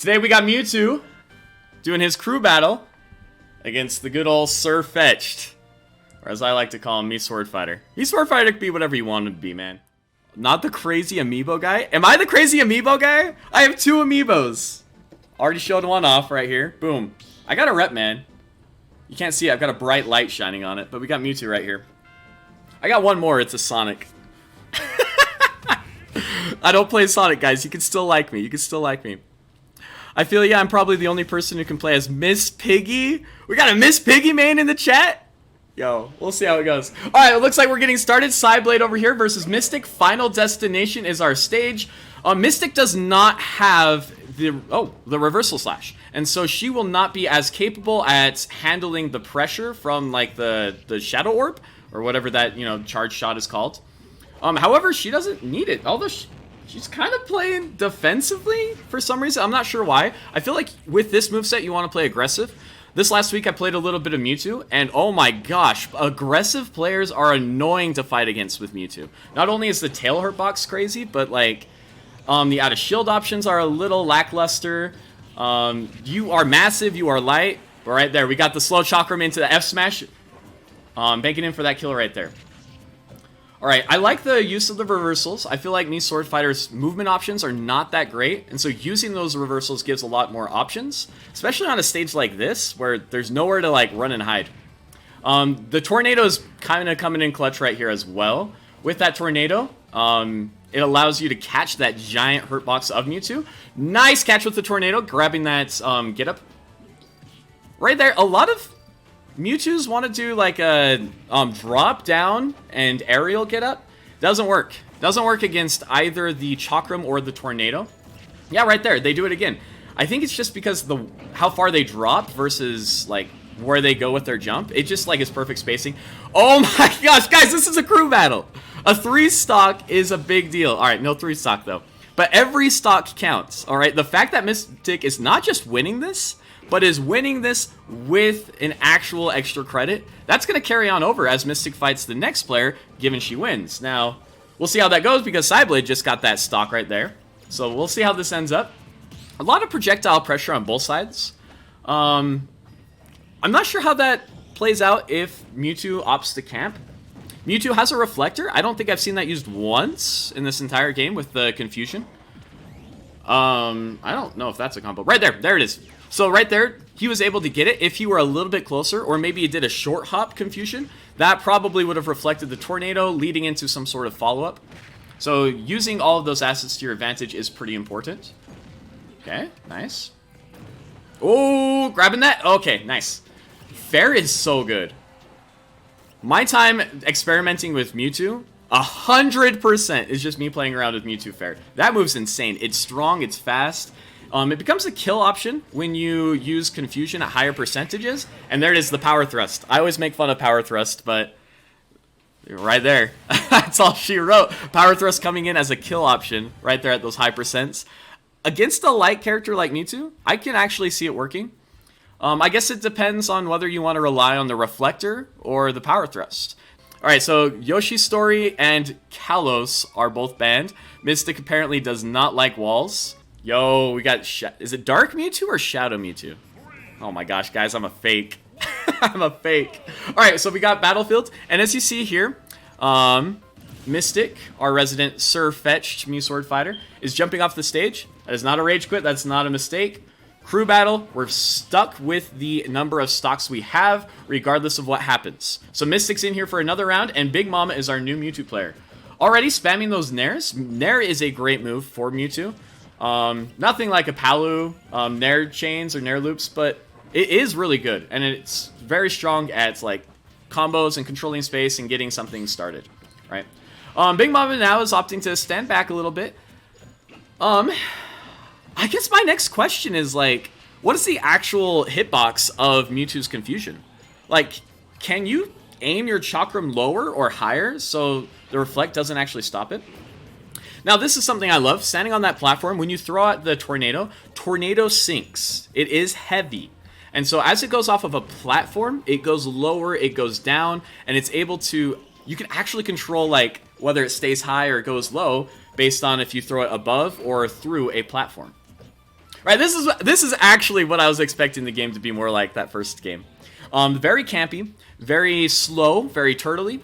Today we got Mewtwo doing his crew battle against the good old Sir Fetched. Or as I like to call him, me Swordfighter. Me Swordfighter could be whatever you want him to be, man. Not the crazy amiibo guy. Am I the crazy amiibo guy? I have 2 amiibos. Already showed one off right here. Boom. I got a rep, man. You can't see it. I've got a bright light shining on it. But we got Mewtwo right here. I got one more. It's a Sonic. I don't play Sonic, guys. You can still like me. You can still like me. I feel, yeah, I'm probably the only person who can play as Miss Piggy. We got a Miss Piggy main in the chat. Yo, we'll see how it goes. Alright, it looks like we're getting started. Psyblade over here versus Mystic. Final Destination is our stage. Mystic does not have the reversal slash. And so she will not be as capable at handling the pressure from like the Shadow Orb. Or whatever that, you know, charge shot is called. However, she doesn't need it. Although she's kind of playing defensively for some reason. I'm not sure why. I feel like with this moveset, you want to play aggressive. This last week, I played a little bit of Mewtwo, and oh my gosh, aggressive players are annoying to fight against with Mewtwo. Not only is the tail hurt box crazy, but like, the out of shield options are a little lackluster. You are massive, you are light. But right there, we got the slow chakram into the F smash. Banking in for that kill right there. Alright, I like the use of the reversals. I feel like me Swordfighter's movement options are not that great, and so using those reversals gives a lot more options, especially on a stage like this, where there's nowhere to like run and hide. The tornado is kind of coming in clutch right here as well. With that tornado, it allows you to catch that giant hurt box of Mewtwo. Nice catch with the tornado, grabbing that get up. Right there, a lot of Mewtwo's want to do like a drop down and aerial get up. Doesn't work. Doesn't work against either the Chakram or the Tornado. Yeah, right there. They do it again. I think it's just because how far they drop versus like where they go with their jump. It just like is perfect spacing. Oh my gosh, guys, this is a crew battle. A 3 stock is a big deal. All right, no 3 stock though. But every stock counts. All right, the fact that Mystic is not just winning this, but is winning this with an actual extra credit, that's going to carry on over as Mystic fights the next player, given she wins. Now, we'll see how that goes because Psyblade just got that stock right there. So we'll see how this ends up. A lot of projectile pressure on both sides. I'm not sure how that plays out if Mewtwo opts to camp. Mewtwo has a reflector. I don't think I've seen that used once in this entire game with the confusion. I don't know if that's a combo. Right there. There it is. So right there, he was able to get it. If he were a little bit closer, or maybe he did a short hop confusion, that probably would have reflected the tornado, leading into some sort of follow-up. So using all of those assets to your advantage is pretty important. Okay, nice. Oh, grabbing that. Okay, nice. Fair is so good. My time experimenting with Mewtwo, 100% is just me playing around with Mewtwo Fair. That move's insane. It's strong, it's fast. It becomes a kill option when you use confusion at higher percentages. And there it is, the power thrust. I always make fun of power thrust, but right there. That's all she wrote. Power thrust coming in as a kill option right there at those high percents. Against a light character like Mewtwo, I can actually see it working. I guess it depends on whether you want to rely on the reflector or the power thrust. Alright, so Yoshi's Story and Kalos are both banned. Mystic apparently does not like walls. Yo, we got, is it Dark Mewtwo or Shadow Mewtwo? Oh my gosh, guys, I'm a fake. I'm a fake. Alright, so we got Battlefield, and as you see here, Mystic, our resident Sir Fetched Mew Swordfighter, is jumping off the stage. That is not a rage quit, that's not a mistake. Crew battle, we're stuck with the number of stocks we have, regardless of what happens. So Mystic's in here for another round, and Big Mama is our new Mewtwo player. Already spamming those Nairs. Nair is a great move for Mewtwo. Nothing like a Palu, Nair chains or Nair loops, but it is really good, and it's very strong at like combos and controlling space and getting something started, right? Big Mama now is opting to stand back a little bit. I guess my next question is like, what is the actual hitbox of Mewtwo's confusion? Like, can you aim your chakram lower or higher so the reflect doesn't actually stop it? Now, this is something I love. Standing on that platform, when you throw out the tornado sinks. It is heavy. And so as it goes off of a platform, it goes lower, it goes down, and it's able to, you can actually control like whether it stays high or goes low based on if you throw it above or through a platform. Right, this is actually what I was expecting the game to be more like that first game. Very campy, very slow, very turtley.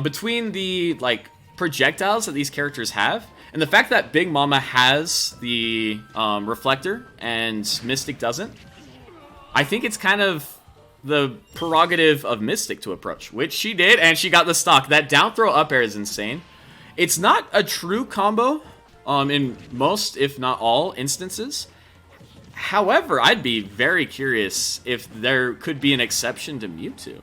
Between the like projectiles that these characters have, and the fact that Big Mama has the reflector and Mystic doesn't, I think it's kind of the prerogative of Mystic to approach, which she did, and she got the stock. That down throw up air is insane. It's not a true combo in most, if not all, instances. However, I'd be very curious if there could be an exception to Mewtwo.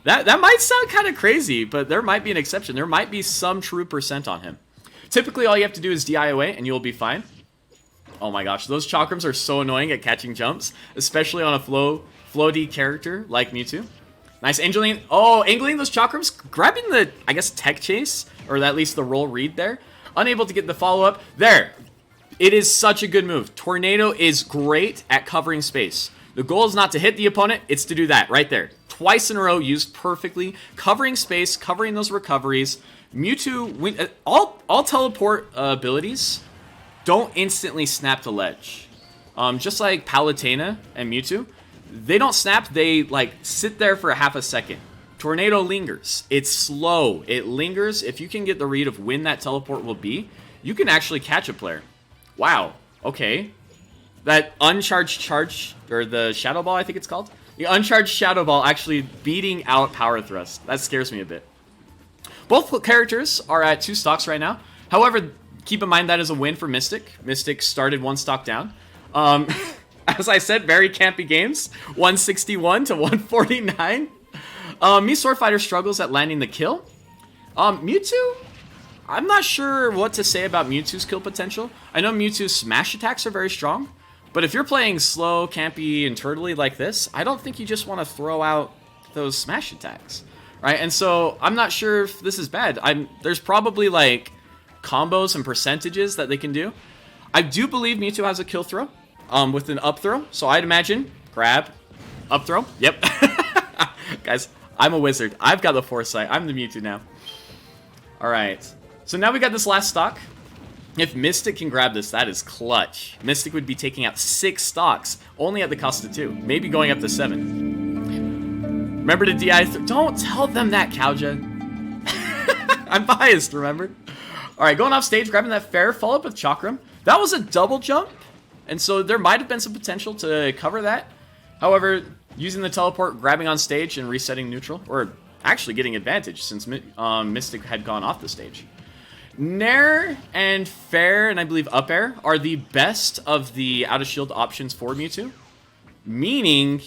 That might sound kind of crazy, but there might be an exception. There might be some true percent on him. Typically, all you have to do is DI away, and you'll be fine. Oh my gosh, those chakrams are so annoying at catching jumps, especially on a floaty character like Mewtwo. Nice angling. Oh, angling those chakrams, grabbing the, I guess, tech chase, or at least the roll read there. Unable to get the follow-up. There. It is such a good move. Tornado is great at covering space. The goal is not to hit the opponent, it's to do that right there. Twice in a row, used perfectly. Covering space, covering those recoveries. Mewtwo, all teleport abilities don't instantly snap to ledge. Just like Palutena and Mewtwo, they don't snap, they like sit there for a half a second. Tornado lingers. It's slow. It lingers. If you can get the read of when that teleport will be, you can actually catch a player. Wow. Okay. That uncharged charge, or the Shadow Ball, I think it's called. The uncharged Shadow Ball actually beating out Power Thrust. That scares me a bit. Both characters are at 2 stocks right now. However, keep in mind that is a win for Mystic. Mystic started 1 stock down. As I said, very campy games. 161 to 149. Swordfighter struggles at landing the kill. Mewtwo, I'm not sure what to say about Mewtwo's kill potential. I know Mewtwo's smash attacks are very strong, but if you're playing slow, campy, and turtley like this, I don't think you just want to throw out those smash attacks, right? And so I'm not sure if this is bad. There's probably like combos and percentages that they can do. I do believe Mewtwo has a kill throw with an up throw, so I'd imagine grab, up throw. Yep. Guys, I'm a wizard. I've got the foresight. I'm the Mewtwo now. All right. So now we got this last stock. If Mystic can grab this, that is clutch. Mystic would be taking out 6 stocks, only at the cost of 2. Maybe going up to 7. Remember to DI. Don't tell them that, Kauja. I'm biased, remember? All right, going off stage, grabbing that fair, follow up with Chakram. That was a double jump, and so there might have been some potential to cover that. However, using the teleport, grabbing on stage, and resetting neutral, or actually getting advantage since Mystic had gone off the stage. Nair and Fair, and I believe Up Air, are the best of the out-of-shield options for Mewtwo, meaning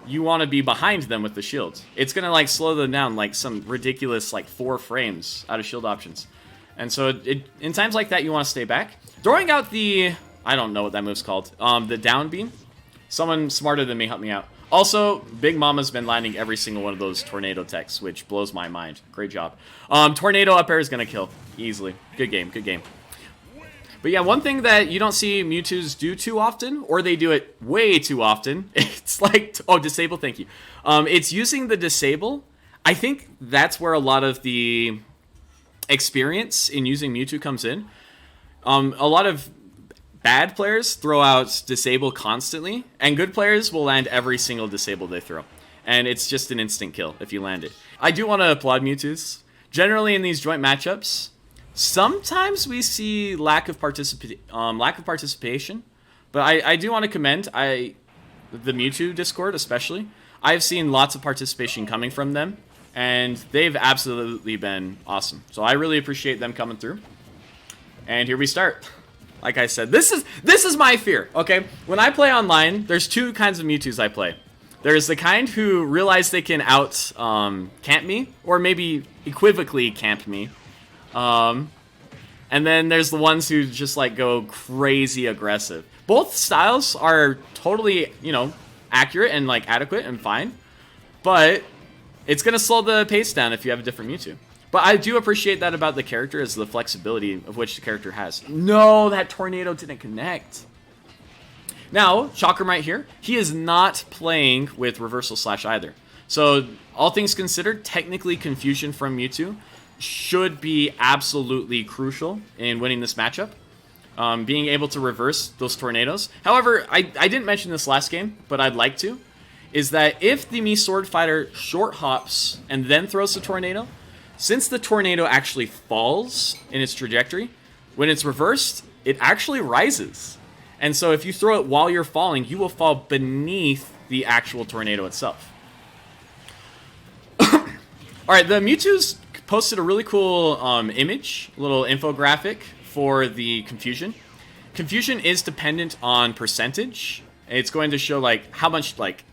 you want to be behind them with the shield. It's going to like slow them down like some ridiculous like 4 frames out-of-shield options. And so in times like that, you want to stay back. Throwing out the, I don't know what that move's called, the down beam. Someone smarter than me help me out. Also, Big Mama's been landing every single one of those tornado techs, which blows my mind. Great job. Tornado up air is going to kill easily. Good game, good game. But yeah, one thing that you don't see Mewtwo's do too often, or they do it way too often, it's like, oh, disable, thank you. It's using the disable. I think that's where a lot of the experience in using Mewtwo comes in. A lot of bad players throw out disable constantly, and good players will land every single disable they throw. And it's just an instant kill if you land it. I do want to applaud Mewtwo's. Generally in these joint matchups, sometimes we see lack of participation, but I do want to commend the Mewtwo Discord especially. I've seen lots of participation coming from them, and they've absolutely been awesome. So I really appreciate them coming through. And here we start. Like I said, this is my fear, okay? When I play online, there's 2 kinds of Mewtwo's I play. There's the kind who realize they can camp me, or maybe equivocally camp me. And then there's the ones who just like go crazy aggressive. Both styles are totally, accurate and like adequate and fine. But it's going to slow the pace down if you have a different Mewtwo. But I do appreciate that about the character, is the flexibility of which the character has. No, that tornado didn't connect. Now, Chakram right here, he is not playing with reversal slash either. So, all things considered, technically confusion from Mewtwo should be absolutely crucial in winning this matchup. being able to reverse those tornadoes. However, I didn't mention this last game, but I'd like to, is that if the Mii Swordfighter short hops and then throws the tornado, since the tornado actually falls in its trajectory, when it's reversed, it actually rises. And so if you throw it while you're falling, you will fall beneath the actual tornado itself. Alright, the Mewtwo's posted a really cool image, a little infographic for the Confusion. Confusion is dependent on percentage. It's going to show like how much like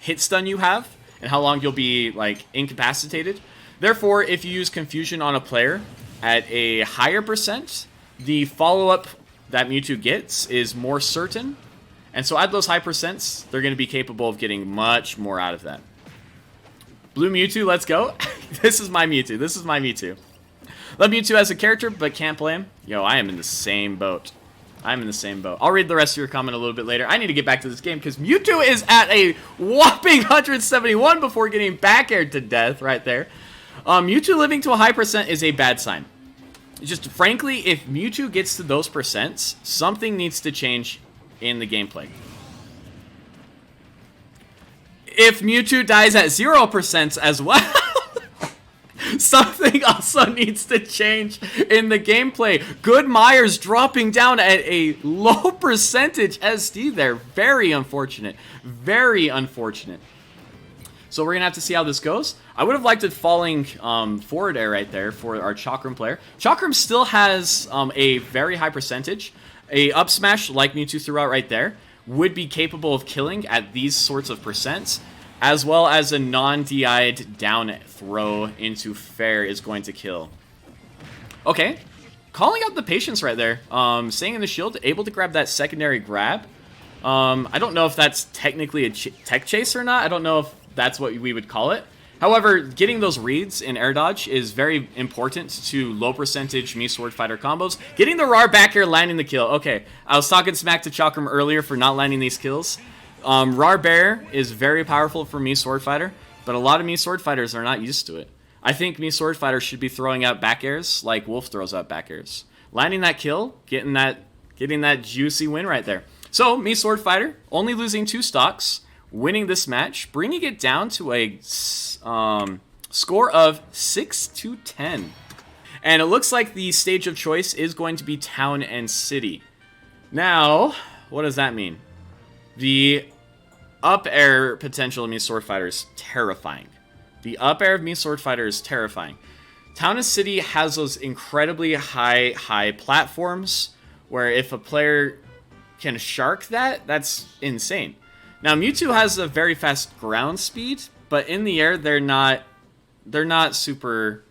hit stun you have and how long you'll be like incapacitated. Therefore, if you use Confusion on a player at a higher percent, the follow-up that Mewtwo gets is more certain. And so at those high percents, they're going to be capable of getting much more out of that. Blue Mewtwo, let's go. This is my Mewtwo. This is my Mewtwo. Love Mewtwo as a character, but can't play him. Yo, I am in the same boat. I'm in the same boat. I'll read the rest of your comment a little bit later. I need to get back to this game because Mewtwo is at a whopping 171 before getting back aired to death right there. Mewtwo living to a high percent is a bad sign. Just frankly, if Mewtwo gets to those percents, something needs to change in the gameplay. If Mewtwo dies at 0% as well, something also needs to change in the gameplay. Good Myers dropping down at a low percentage SD there. Very unfortunate. Very unfortunate. So we're going to have to see how this goes. I would have liked it falling forward air right there for our Chakram player. Chakram still has a very high percentage. A up smash like Mewtwo threw out right there would be capable of killing at these sorts of percents, as well as a non-DI'd down throw into fair is going to kill. Okay, calling out the patience right there. Staying in the shield, able to grab that secondary grab. I don't know if that's technically a tech chase or not. I don't know if that's what we would call it. However, getting those reads in air dodge is very important to low percentage Mii Swordfighter combos. Getting the RAR back air, landing the kill. Okay, I was talking smack to Chakram earlier for not landing these kills. RAR Bear is very powerful for Mii Swordfighter, but a lot of Mii Swordfighters are not used to it. I think Mii Swordfighter should be throwing out back airs like Wolf throws out back airs. Landing that kill, getting that juicy win right there. So, Mii Swordfighter, only losing 2 stocks, winning this match, bringing it down to a score of 6-10. And it looks like the stage of choice is going to be Town and City. Now, what does that mean? The up air potential of Mii Swordfighter is terrifying. The up air of Mii Swordfighter is terrifying. Town and City has those incredibly high platforms where if a player can shark that, that's insane. Now, Mewtwo has a very fast ground speed, but in the air, they're not super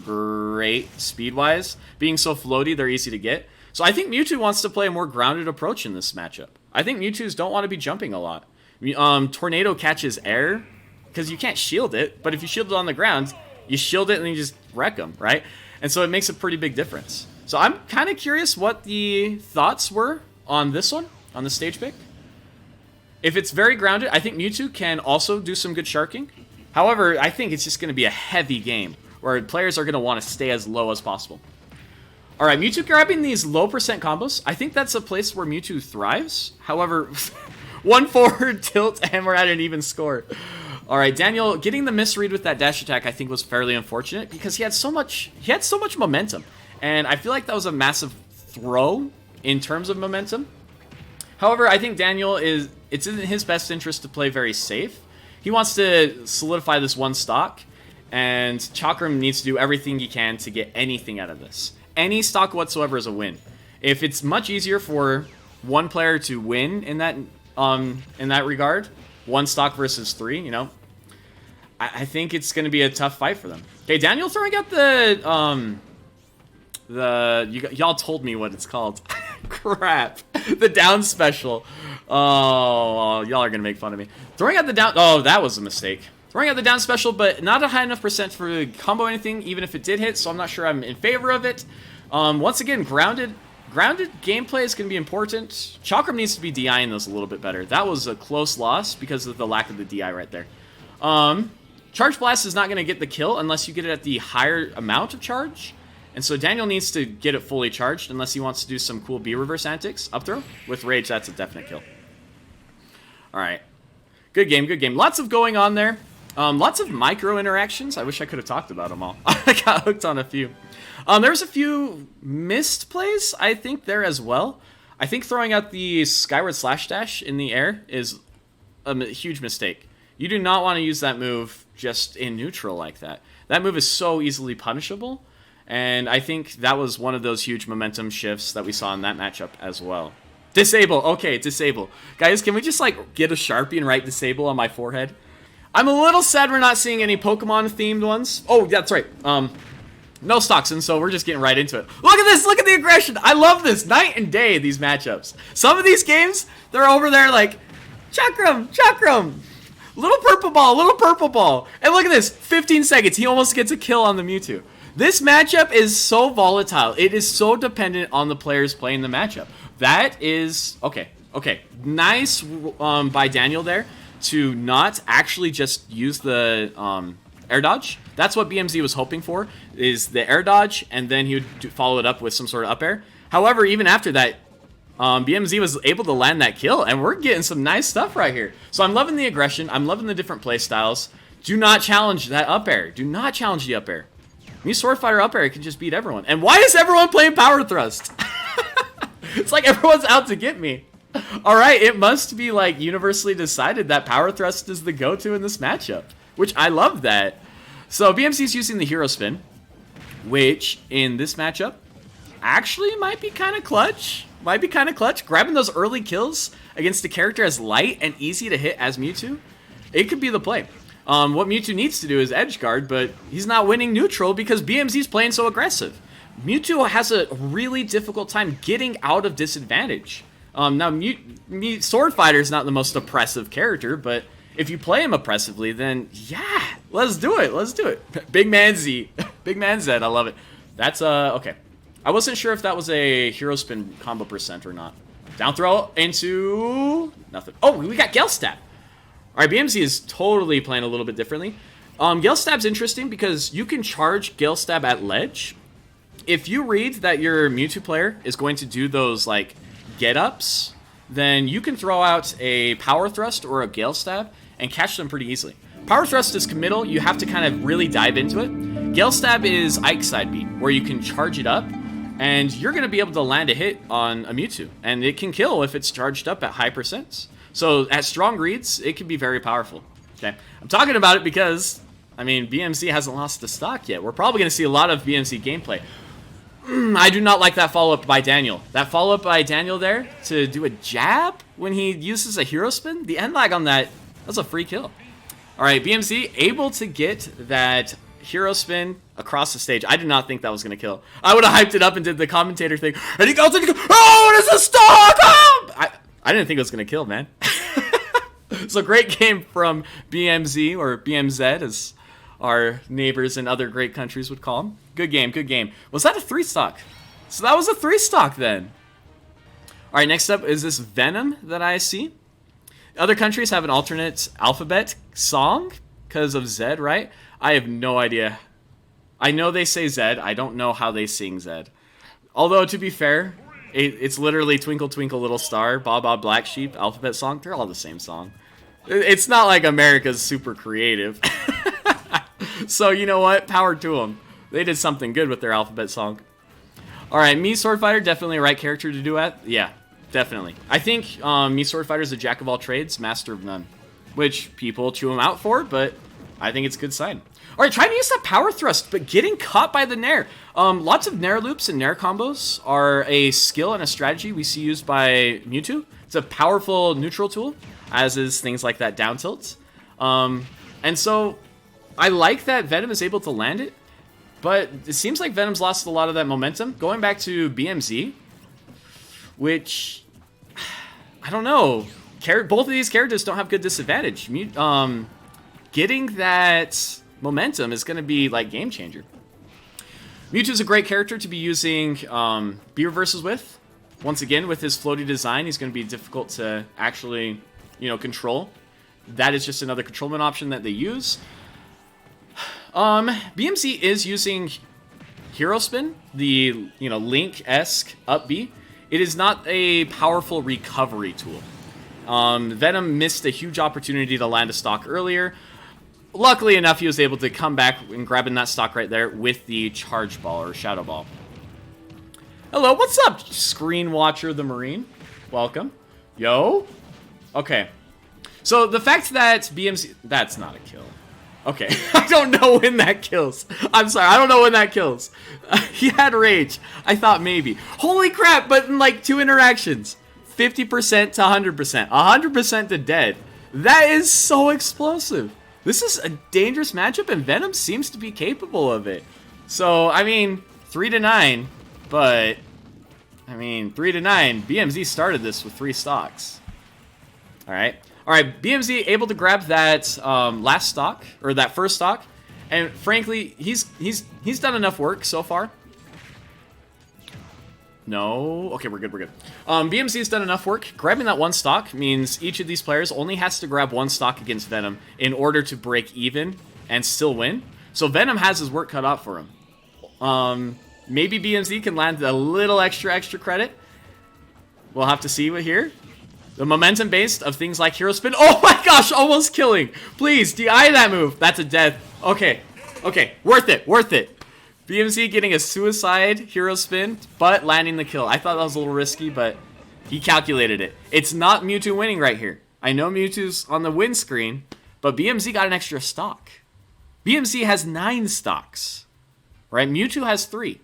great speed-wise. Being so floaty, they're easy to get. So I think Mewtwo wants to play a more grounded approach in this matchup. I think Mewtwo's don't want to be jumping a lot. Tornado catches air, because you can't shield it, but if you shield it on the ground, you shield it and you just wreck them, right? And so it makes a pretty big difference. So I'm kind of curious what the thoughts were on this one, on the stage pick. If it's very grounded, I think Mewtwo can also do some good sharking. However, I think it's just going to be a heavy game where players are going to want to stay as low as possible. All right, Mewtwo grabbing these low percent combos. I think that's a place where Mewtwo thrives. However, one forward tilt and we're at an even score. All right, Daniel getting the misread with that dash attack I think was fairly unfortunate because he had so much momentum. And I feel like that was a massive throw in terms of momentum. However, I think Daniel it's in his best interest to play very safe. He wants to solidify this one stock, and Chakram needs to do everything he can to get anything out of this. Any stock whatsoever is a win. If it's much easier for one player to win in that regard, one stock versus 3, you know, I think it's going to be a tough fight for them. Okay, Daniel throwing out y'all told me what it's called. Crap. The down special. Oh, y'all are going to make fun of me. Throwing out the down... Oh, that was a mistake. Throwing out the down special, but not a high enough percent for combo anything, even if it did hit, so I'm not sure I'm in favor of it. Once again, grounded gameplay is going to be important. Chakram needs to be DIing those a little bit better. That was a close loss because of the lack of the DI right there. Charge Blast is not going to get the kill unless you get it at the higher amount of charge. And so Daniel needs to get it fully charged unless he wants to do some cool B reverse antics. Up throw. With Rage, that's a definite kill. Alright. Good game, good game. Lots of going on there. Lots of micro interactions. I wish I could have talked about them all. I got hooked on a few. There's a few missed plays, I think, there as well. I think throwing out the skyward slash dash in the air is a huge mistake. You do not want to use that move just in neutral like that. That move is so easily punishable. And I think that was one of those huge momentum shifts that we saw in that matchup as well. Disable. Okay, disable. Guys, can we just, like, get a Sharpie and write disable on my forehead? I'm a little sad we're not seeing any Pokemon-themed ones. Oh, that's right. No stocks, and so we're just getting right into it. Look at this! Look at the aggression! I love this! Night and day, these matchups. Some of these games, they're over there like, Chakram! Chakram! Little purple ball! Little purple ball! And look at this! 15 seconds. He almost gets a kill on the Mewtwo. This matchup is so volatile. It is so dependent on the players playing the matchup. That is... Okay. Okay. Nice by Daniel there to not actually just use the air dodge. That's what BMZ was hoping for, is the air dodge, and then he would follow it up with some sort of up air. However, even after that, BMZ was able to land that kill, and we're getting some nice stuff right here. So I'm loving the aggression. I'm loving the different play styles. Do not challenge that up air. Do not challenge the up air. Me Swordfighter up air can just beat everyone. And why is everyone playing Power Thrust? It's like everyone's out to get me. Alright, it must be like universally decided that Power Thrust is the go-to in this matchup. Which I love that. So BMC's using the Hero Spin, which in this matchup actually might be kind of clutch. Might be kind of clutch. Grabbing those early kills against a character as light and easy to hit as Mewtwo, it could be the play. What Mewtwo needs to do is edge guard, but he's not winning neutral because BMZ's playing so aggressive. Mewtwo has a really difficult time getting out of disadvantage. Now, Swordfighter is not the most oppressive character, but if you play him oppressively, then yeah, let's do it. Let's do it. Big Man Z. Big Man Z. I love it. That's, okay. I wasn't sure if that was a Hero Spin combo percent or not. Down throw into nothing. Oh, we got Gale Stab. All right, BMZ is totally playing a little bit differently. Gale Stab's interesting because you can charge Gale Stab at ledge. If you read that your Mewtwo player is going to do those, like, get-ups, then you can throw out a Power Thrust or a Gale Stab and catch them pretty easily. Power Thrust is committal. You have to kind of really dive into it. Gale Stab is Ike Side Beat, where you can charge it up, and you're going to be able to land a hit on a Mewtwo. And it can kill if it's charged up at high percents. So at strong reads, it can be very powerful. Okay, I'm talking about it because, I mean, BMC hasn't lost the stock yet. We're probably going to see a lot of BMC gameplay. I do not like that follow-up by Daniel. That follow-up by Daniel there to do a jab when he uses a Hero Spin, the end lag on that, that's a free kill. All right, BMC able to get that Hero Spin across the stage. I did not think that was going to kill. I would have hyped it up and did the commentator thing. And he goes, oh, what is this stock? Oh! I didn't think it was going to kill, man. So great game from BMZ, or BMZ, as our neighbors in other great countries would call him. Good game, good game. Was that a 3-stock? So that was a 3-stock then. All right, next up is this Venom that I see. Other countries have an alternate alphabet song because of Z, right? I have no idea. I know they say Z. I don't know how they sing Z. Although, to be fair, it's literally Twinkle Twinkle Little Star, Ba Ba Black Sheep, alphabet song. They're all the same song. It's not like America's super creative. So, you know what? Power to them. They did something good with their alphabet song. Alright, me Swordfighter, definitely the right character to do at. Yeah, definitely. I think me Swordfighter is a jack of all trades, master of none. Which people chew him out for, but I think it's a good sign. Alright, trying to use that Power Thrust, but getting caught by the Nair. Lots of Nair loops and Nair combos are a skill and a strategy we see used by Mewtwo. It's a powerful neutral tool, as is things like that down tilt. And so I like that Venom is able to land it, but it seems like Venom's lost a lot of that momentum. Going back to BMZ, which, I don't know. Both of these characters don't have good disadvantage. Getting that momentum is going to be like game changer. Mewtwo's a great character to be using B reverses with. Once again, with his floaty design, he's going to be difficult to actually, control. That is just another controlment option that they use. BMC is using Hero Spin, the, Link-esque up B, it is not a powerful recovery tool. Venom missed a huge opportunity to land a stock earlier. Luckily enough, he was able to come back and grabbing that stock right there with the Charge Ball or Shadow Ball. Hello, what's up, Screen Watcher the Marine? Welcome. Yo. Okay. So the fact that BMC... That's not a kill. Okay. I don't know when that kills. I'm sorry. I don't know when that kills. He had rage. I thought maybe. Holy crap, but in like 2 interactions. 50% to 100%. 100% to dead. That is so explosive. This is a dangerous matchup, and Venom seems to be capable of it. So, I mean, 3-9, but... 3-9. BMZ started this with 3 stocks. Alright. Alright, BMZ able to grab that last stock, or that first stock. And frankly, he's done enough work so far. No. Okay, we're good, we're good. BMZ's done enough work. Grabbing that 1 stock means each of these players only has to grab 1 stock against Venom in order to break even and still win. So Venom has his work cut out for him. Maybe BMZ can land a little extra credit. We'll have to see what here. The momentum based of things like Hero Spin. Oh my gosh, almost killing. Please, DI that move. That's a death. Okay. Okay, worth it, worth it. BMZ getting a suicide Hero Spin, but landing the kill. I thought that was a little risky, but he calculated it. It's not Mewtwo winning right here. I know Mewtwo's on the win screen, but BMZ got an extra stock. BMZ has 9 stocks, right? Mewtwo has 3.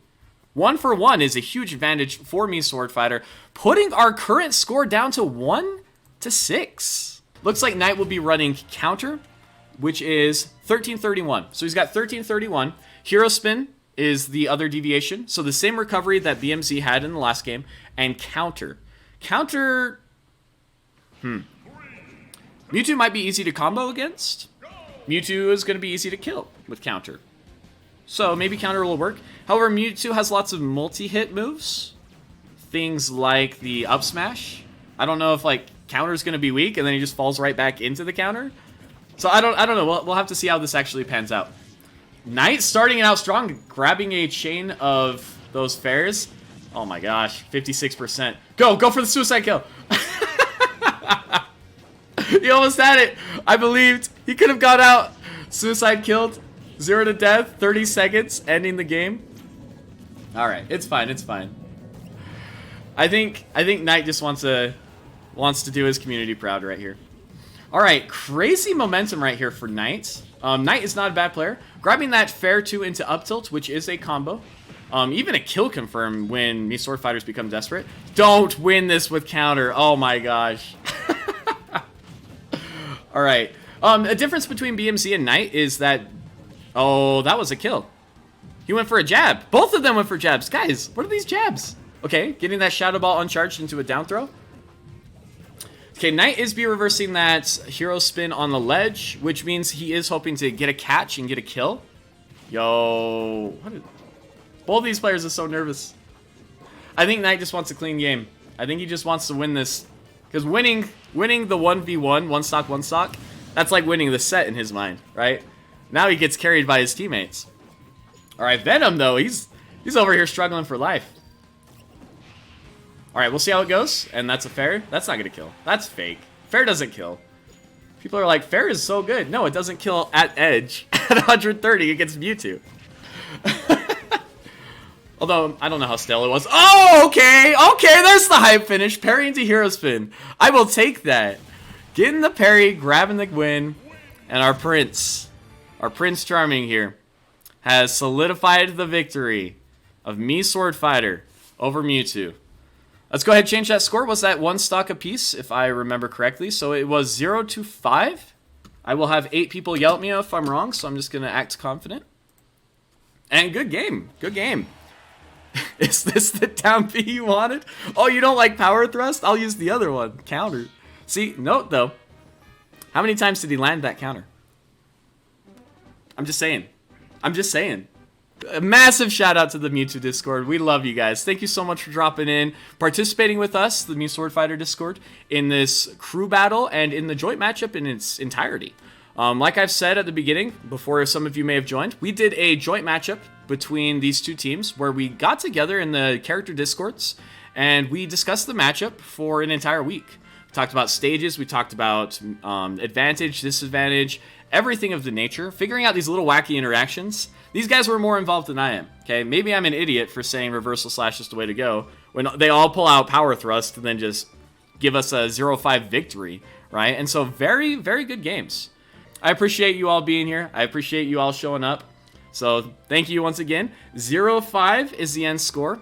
1 for 1 is a huge advantage for me, Swordfighter, putting our current score down to 1-6. Looks like Knight will be running counter, which is 1331. So he's got 1331. Hero Spin is the other deviation. So the same recovery that BMZ had in the last game, and counter. Counter... Mewtwo might be easy to combo against. Mewtwo is going to be easy to kill with counter. So maybe counter will work. However, Mewtwo has lots of multi-hit moves. Things like the up smash. I don't know if like counter is going to be weak and then he just falls right back into the counter. So I don't know. We'll have to see how this actually pans out. Knight starting it out strong, grabbing a chain of those fairs. Oh my gosh, 56%. Go for the suicide kill. He almost had it. I believed he could have got out. Suicide killed. 0 to death, 30 seconds, ending the game. Alright, it's fine, it's fine. I think Knight just wants to do his community proud right here. Alright, crazy momentum right here for Knight. Knight is not a bad player. Grabbing that Fair 2 into up tilt, which is a combo. Even a kill confirm when me Sword Fighters become desperate. Don't win this with counter. Oh my gosh. Alright. A difference between BMZ and Knight is that... Oh, that was a kill. He went for a jab. Both of them went for jabs. Guys, what are these jabs? Okay, getting that Shadow Ball uncharged into a down throw. Okay, Knight is be reversing that Hero Spin on the ledge, which means he is hoping to get a catch and get a kill. Yo. Both these players are so nervous. I think Knight just wants a clean game. I think he just wants to win this. Because winning the 1v1, 1 stock, that's like winning the set in his mind, right? Now he gets carried by his teammates. Alright, Venom, though, he's over here struggling for life. Alright, we'll see how it goes. And that's a fair. That's not going to kill. That's fake. Fair doesn't kill. People are like, fair is so good. No, it doesn't kill at edge at 130 against Mewtwo. Although, I don't know how stale it was. Oh, okay. Okay, there's the hype finish. Parry into Hero Spin. I will take that. Getting the parry, grabbing the win. And our Prince Charming here, has solidified the victory of me Swordfighter over Mewtwo. Let's go ahead and change that score. Was that 1 stock apiece, if I remember correctly? So it was 0-5. I will have 8 people yell at me if I'm wrong, so I'm just going to act confident. And good game. Good game. Is this the down B you wanted? Oh, you don't like power thrust? I'll use the other one. Counter. See, note though. How many times did he land that counter? I'm just saying. I'm just saying. A massive shout out to the Mewtwo Discord. We love you guys. Thank you so much for dropping in, participating with us, the Mew Swordfighter Discord, in this crew battle and in the joint matchup in its entirety. Like I've said at the beginning, before some of you may have joined, we did a joint matchup between these two teams where we got together in the character discords and we discussed the matchup for an entire week. We talked about stages, we talked about advantage, disadvantage, everything of the nature, figuring out these little wacky interactions. These guys were more involved than I am, okay? Maybe I'm an idiot for saying reversal slash is the way to go when they all pull out power thrust and then just give us a 0-5 victory, right? And so very, very good games. I appreciate you all being here. I appreciate you all showing up. So thank you once again. 0-5 is the end score.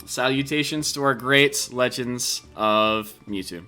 Salutations to our great legends of Mewtwo.